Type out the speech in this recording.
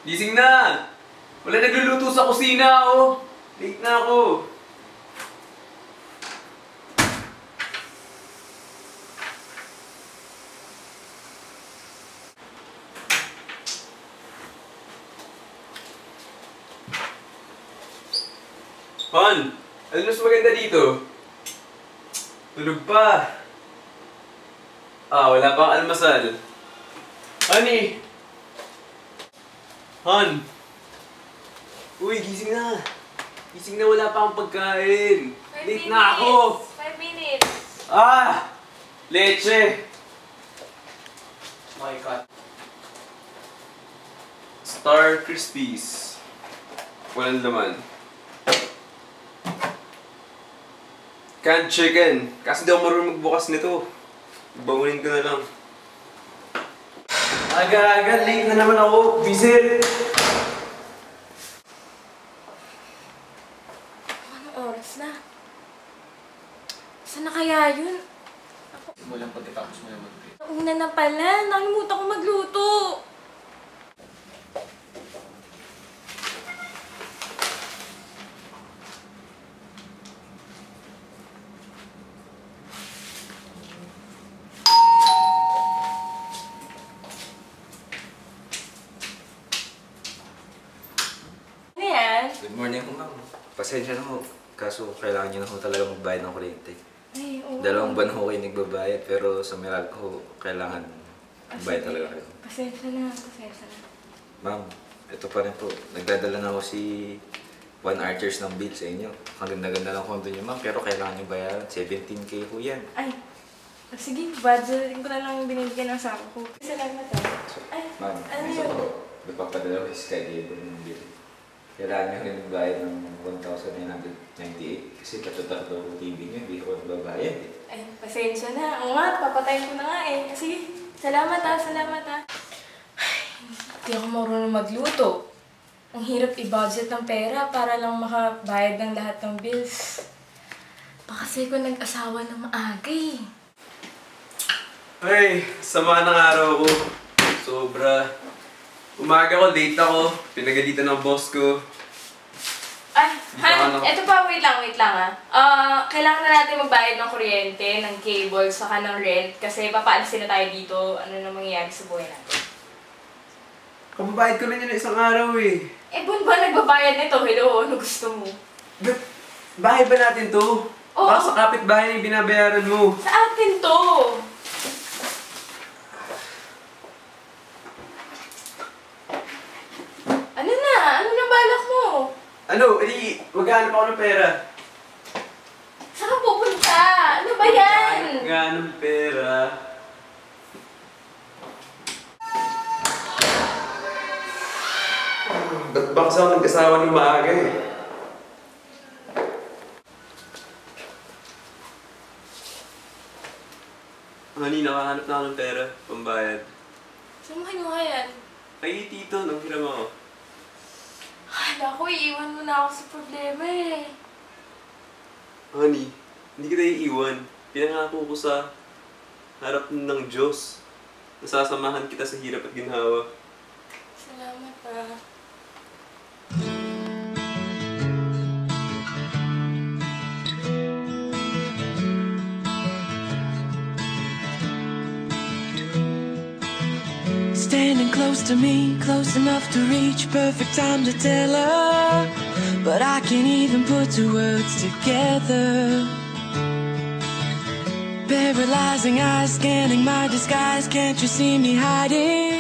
Gising na! Wala nagluluto sa kusina, oh! Late na ako! Hon! Ano mas maganda dito? Tulog pa! Wala pang almasal. Honey! Hon! Uy, gising na! Gising na, wala pa akong pagkain! Late na ako! 5 minutes! Leche! My God. Star Crispies. Walang laman. Canned chicken. Kasi di ako marunong magbukas nito. Bangunin ko na lang. Aga-aga, late na naman ako. Visit! Anong oras na? Saan na kaya yun? Simulang pagkatapos mo na mag-grade. Una na pala. Nakalimutan ko magluto. Good morning ho, ma'am. Pasensya na ho. Kaso kailangan niyo na ho talaga magbayad ng kuryente. Ay, oo. 2 buwan ho kayo nagbabayad, pero sa Meralco ho, kailangan magbayad talaga kayo. Pasensya na, pasensya na. Ma'am, ito pa rin po. Nagdadala na ho si Juan Archers ng bill sa inyo. Ang ganda-ganda lang kondo niyo, ma'am, pero kailangan niyo bayaran. 17K ho yan. Ay, sige, budgetin ko na lang yung binibigyan ng sako ko. Salamat ah. Ay, Ma'am, ano isa yun? po. Nagpapadala ko si Sky Gable ng bill. Kailangan niyo rin magbayad ng 1,998 kasi katutak daw ang TV niyo, hindi ko nagbabayad eh. Ay, pasensya na. Oo nga, papatayin ko na nga eh. Sige, salamat ah, salamat ah. Ay, hindi ako marunong magluto. Ang hirap i-budget ng pera para lang makabayad ng lahat ng bills. Pa kasi ko nag-asawa na maaga eh. Ay, sama ng araw ko. Sobra. Umaga ko, late ako. Pinagalitan ng boss ko. Ay, Han, Ano? eto pa, wait lang kailangan na natin magbayad ng kuryente, ng cable, saka ng rent kasi papaalisin na tayo dito, ano na mangyayari sa buhay natin. Kababayad ko na yun ng isang araw eh. Eh, buwan ba nagbabayad nito? Hello, ano gusto mo? Bahay ba natin to? Oo. Baka sa kapitbahay na yung binabayaran mo. Sa atin to! Ano na? Ano na balak mo? Ano, edi maghanap ako ng pera. Saan ka pupunta? Ano ba yan? Maghanap ng pera. Ba't ba kasi ako nag-asawa ng maaga eh? Honey, nakahanap na ako ng pera, pambayad. Saan mo kinuha yan? Ay, tito, nang hiram ako. Ay, naku, iiwan mo na ako sa problema eh. Honey, hindi kita iiwan. Pinangako ko sa harap ng Diyos. Nasasamahan kita sa hirap at ginhawa. Salamat ah. Standing close to me, close enough to reach, perfect time to tell her, but I can't even put 2 words together. Paralyzing eyes, scanning my disguise, can't you see me hiding?